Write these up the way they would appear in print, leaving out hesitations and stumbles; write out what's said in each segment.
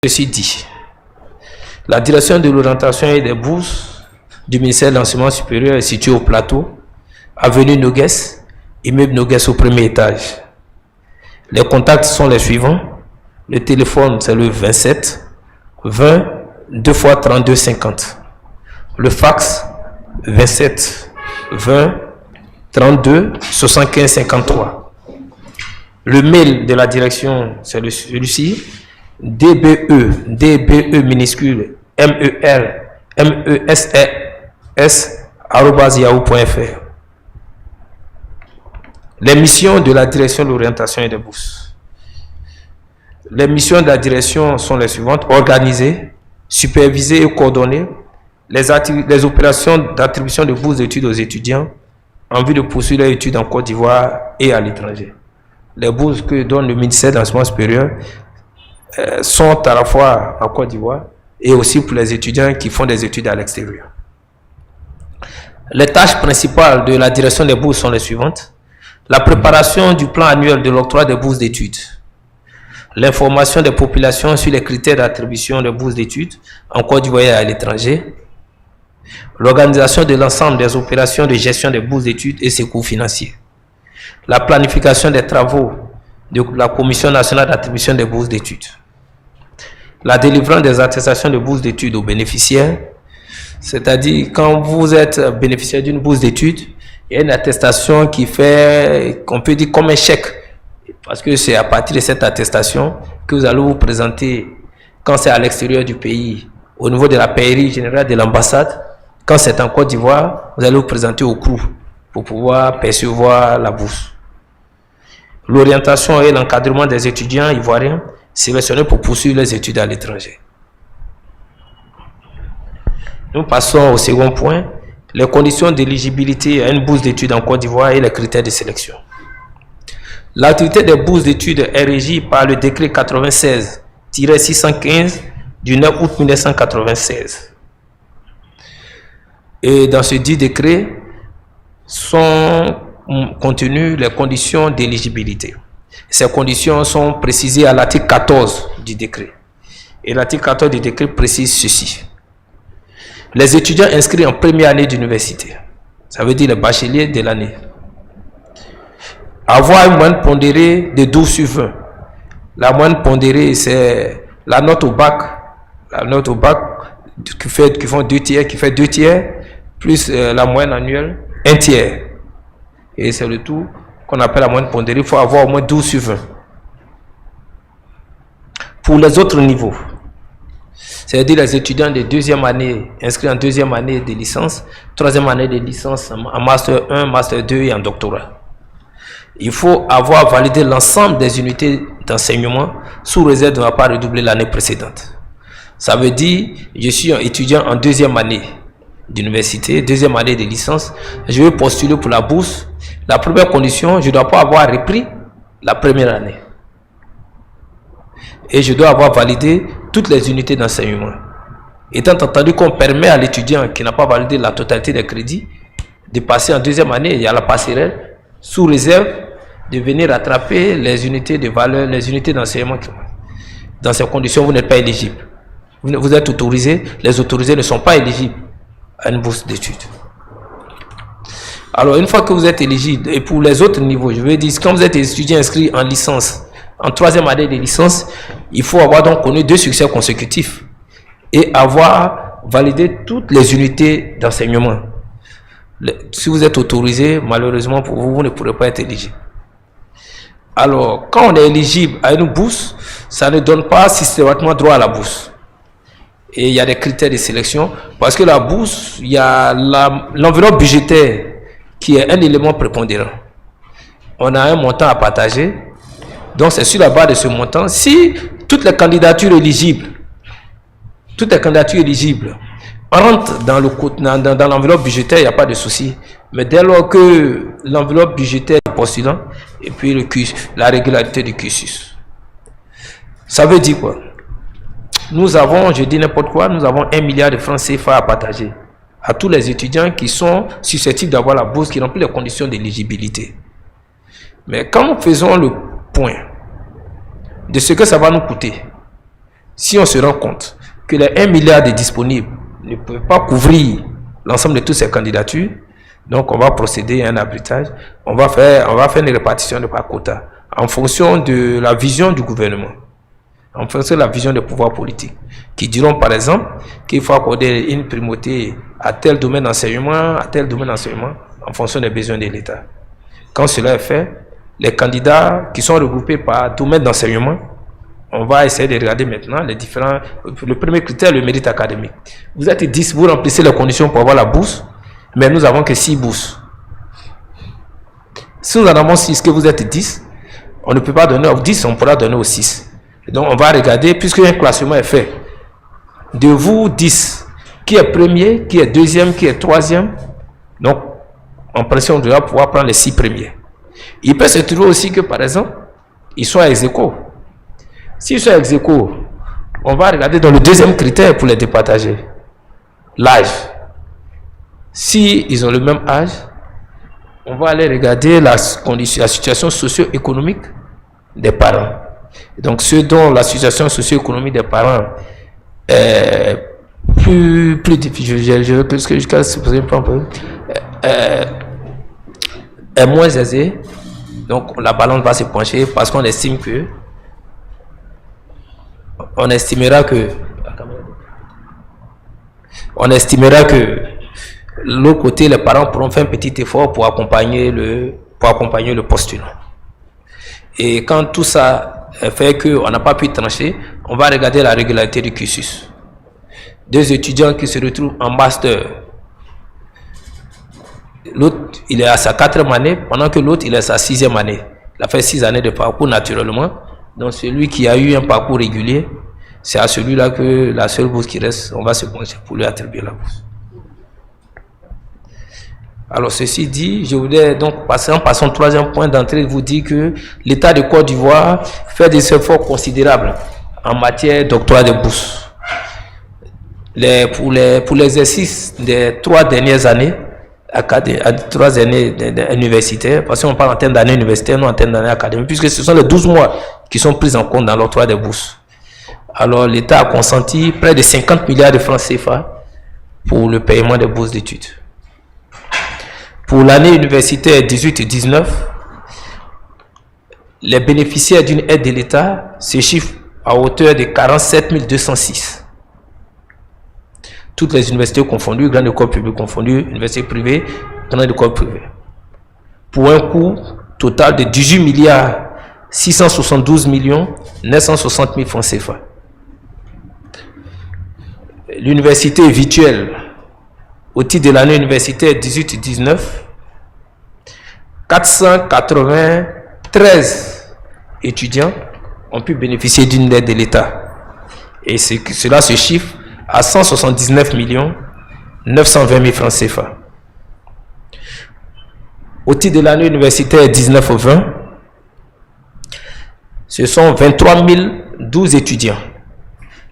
Ceci dit, la direction de l'orientation et des bourses du ministère de l'enseignement supérieur est située au plateau, avenue Noguès, immeuble Noguès au premier étage. Les contacts sont les suivants. Le téléphone, c'est le 27 20 2 x 32 50. Le fax, 27 20 32 75 53. Le mail de la direction, c'est celui-ci. DBE minuscule MERMESES@yahoo.fr. Les missions de la direction de l'orientation et des bourses. Les missions de la direction sont les suivantes: organiser, superviser et coordonner les opérations d'attribution de bourses d'études aux étudiants en vue de poursuivre leurs études en Côte d'Ivoire et à l'étranger. Les bourses que donne le ministère de l'enseignement supérieur sont à la fois en Côte d'Ivoire et aussi pour les étudiants qui font des études à l'extérieur. Les tâches principales de la direction des bourses sont les suivantes: la préparation du plan annuel de l'octroi des bourses d'études, l'information des populations sur les critères d'attribution des bourses d'études en Côte d'Ivoire et à l'étranger, l'organisation de l'ensemble des opérations de gestion des bourses d'études et ses coûts financiers, la planification des travaux de la Commission nationale d'attribution des bourses d'études, la délivrance des attestations de bourses d'études aux bénéficiaires, c'est-à-dire quand vous êtes bénéficiaire d'une bourse d'études, il y a une attestation qui fait, qu'on peut dire comme un chèque, parce que c'est à partir de cette attestation que vous allez vous présenter quand c'est à l'extérieur du pays, au niveau de la pairie générale de l'ambassade. Quand c'est en Côte d'Ivoire, vous allez vous présenter au CROU pour pouvoir percevoir la bourse. L'orientation et l'encadrement des étudiants ivoiriens sélectionnés pour poursuivre les études à l'étranger. Nous passons au second point, les conditions d'éligibilité à une bourse d'études en Côte d'Ivoire et les critères de sélection. L'activité des bourses d'études est régie par le décret 96-615 du 9 août 1996. Et dans ce dit décret sont contenues les conditions d'éligibilité. Ces conditions sont précisées à l'article 14 du décret. Et l'article 14 du décret précise ceci: les étudiants inscrits en première année d'université, ça veut dire les bacheliers de l'année, avoir une moyenne pondérée de 12 sur 20. La moyenne pondérée, c'est la note au bac. La note au bac qui font 2 tiers, qui fait 2 tiers, plus la moyenne annuelle, 1 tiers. Et c'est le tout qu'on appelle la moyenne pondérée. Il faut avoir au moins 12 sur 20. Pour les autres niveaux, c'est-à-dire les étudiants de deuxième année, inscrits en deuxième année de licence, troisième année de licence en master 1, master 2 et en doctorat, il faut avoir validé l'ensemble des unités d'enseignement sous réserve de ne pas redoubler l'année précédente. Ça veut dire, je suis un étudiant en deuxième année d'université, deuxième année de licence, je vais postuler pour la bourse. La première condition, je ne dois pas avoir repris la première année. Et je dois avoir validé toutes les unités d'enseignement. Étant entendu qu'on permet à l'étudiant qui n'a pas validé la totalité des crédits de passer en deuxième année, il y a la passerelle, sous réserve de venir rattraper les unités de valeur, les unités d'enseignement. Dans ces conditions, vous n'êtes pas éligible. Vous êtes autorisé, les autorisés ne sont pas éligibles à une bourse d'études. Alors, une fois que vous êtes éligible, et pour les autres niveaux, je veux dire, quand vous êtes étudiant inscrit en licence, en troisième année de licence, il faut avoir donc connu 2 succès consécutifs et avoir validé toutes les unités d'enseignement. Si vous êtes autorisé, malheureusement pour vous, vous ne pourrez pas être éligible. Alors, quand on est éligible à une bourse, ça ne donne pas systématiquement droit à la bourse. Et il y a des critères de sélection, parce que la bourse, il y a l'enveloppe budgétaire qui est un élément prépondérant. On a un montant à partager, donc c'est sur la base de ce montant. Si toutes les candidatures éligibles rentrent dans l'enveloppe budgétaire, il n'y a pas de souci. Mais dès lors que l'enveloppe budgétaire est postulant, et puis la régularité du cursus. Ça veut dire quoi? Nous avons, je dis n'importe quoi, nous avons 1 milliard de francs CFA à partager à tous les étudiants qui sont susceptibles d'avoir la bourse, qui remplissent les conditions d'éligibilité. Mais quand nous faisons le point de ce que ça va nous coûter, Si on se rend compte que les 1 milliard de disponibles ne peuvent pas couvrir l'ensemble de toutes ces candidatures, donc on va procéder à un arbitrage, on va faire une répartition de par quota en fonction de la vision du gouvernement, en fonction de la vision des pouvoirs politiques, qui diront par exemple qu'il faut accorder une primauté à tel domaine d'enseignement, à tel domaine d'enseignement, en fonction des besoins de l'État. Quand cela est fait, les candidats qui sont regroupés par domaine d'enseignement, on va essayer de regarder maintenant les différents... Le premier critère, le mérite académique. Vous êtes 10, vous remplissez les conditions pour avoir la bourse, mais nous avons que 6 bourses. Si nous en avons 6, que vous êtes 10, on ne peut pas donner aux 10, on pourra donner aux 6. Et donc on va regarder, puisque un classement est fait, de vous 10, qui est premier, qui est deuxième, qui est troisième. Donc, en principe, on doit pouvoir prendre les 6 premiers. Il peut se trouver aussi que, par exemple, ils soient ex aequo. S'ils sont ex aequo, on va regarder dans le deuxième critère pour les départager. L'âge. Si ils ont le même âge, on va aller regarder la situation socio-économique des parents. Et donc, ceux dont la situation socio-économique des parents est plus difficile, je veux que jusqu'à ce peu, est moins aisée. Donc, la balance va se pencher parce qu'on estime que on estimera que l'autre côté, les parents pourront faire un petit effort pour accompagner le postulant. Et quand tout ça fait qu'on n'a pas pu trancher, on va regarder la régularité du cursus. 2 étudiants qui se retrouvent en master, l'autre il est à sa 4e année, pendant que l'autre il est à sa 6e année. Il a fait 6 années de parcours naturellement. Donc celui qui a eu un parcours régulier, c'est à celui-là que la seule bourse qui reste, on va se pencher pour lui attribuer la bourse. Alors ceci dit, je voudrais donc passer en passant au 3e point d'entrée, vous dire que l'État de Côte d'Ivoire fait des efforts considérables en matière d'octroi de bourses. Pour l'exercice des 3 dernières années, 3 années universitaires, parce qu'on parle en termes d'années universitaires, non en termes d'années académiques, puisque ce sont les 12 mois qui sont pris en compte dans l'octroi des bourses. Alors l'État a consenti près de 50 milliards de francs CFA pour le paiement des bourses d'études. Pour l'année universitaire 18-19, les bénéficiaires d'une aide de l'État se chiffrent à hauteur de 47 206. Toutes les universités confondues, grandes écoles publiques confondues, universités privées, grandes écoles privées. Pour un coût total de 18 milliards 672 960 000 francs CFA. L'université virtuelle, au titre de l'année universitaire 18-19, 493 étudiants ont pu bénéficier d'une aide de l'État. Et cela se chiffre à 179 920 000 francs CFA. Au titre de l'année universitaire 19-20, ce sont 23 012 étudiants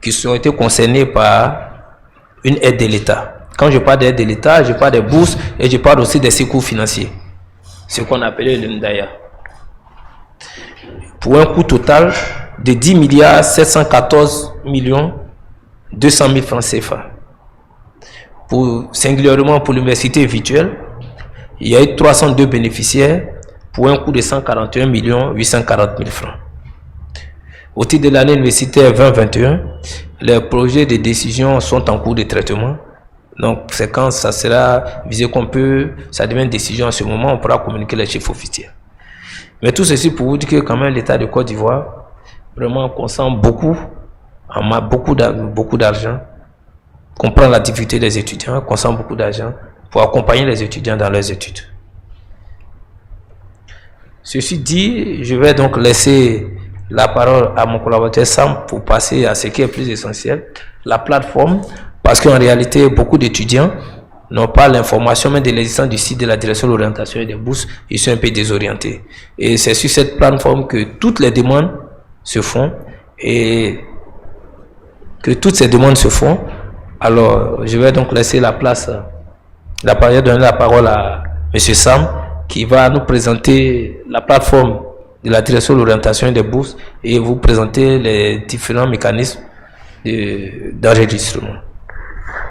qui ont été concernés par une aide de l'État. Quand je parle d'aide de l'État, je parle des bourses et je parle aussi des secours financiers, ce qu'on appelait le Ndaya. Pour un coût total de 10 milliards 714 200 000 francs CFA. Singulièrement pour l'université virtuelle, il y a eu 302 bénéficiaires pour un coût de 141 840 000 francs. Au titre de l'année universitaire 2021, les projets de décision sont en cours de traitement. Donc, c'est quand ça sera visé ça devient une décision en ce moment, on pourra communiquer les chiffres officiels. Mais tout ceci pour vous dire que quand même l'État de Côte d'Ivoire vraiment consomme beaucoup d'argent, comprend la difficulté des étudiants, consomme beaucoup d'argent pour accompagner les étudiants dans leurs études. Ceci dit, je vais donc laisser la parole à mon collaborateur Sam pour passer à ce qui est plus essentiel, la plateforme, parce qu'en réalité, beaucoup d'étudiants n'ont pas l'information même de l'existence du site de la direction de l'orientation et des bourses, ils sont un peu désorientés. Et c'est sur cette plateforme que toutes les demandes se font et que toutes ces demandes se font. Alors, je vais donc laisser donner la parole à M. Sam, qui va nous présenter la plateforme de la direction de l'orientation et des bourses et vous présenter les différents mécanismes d'enregistrement.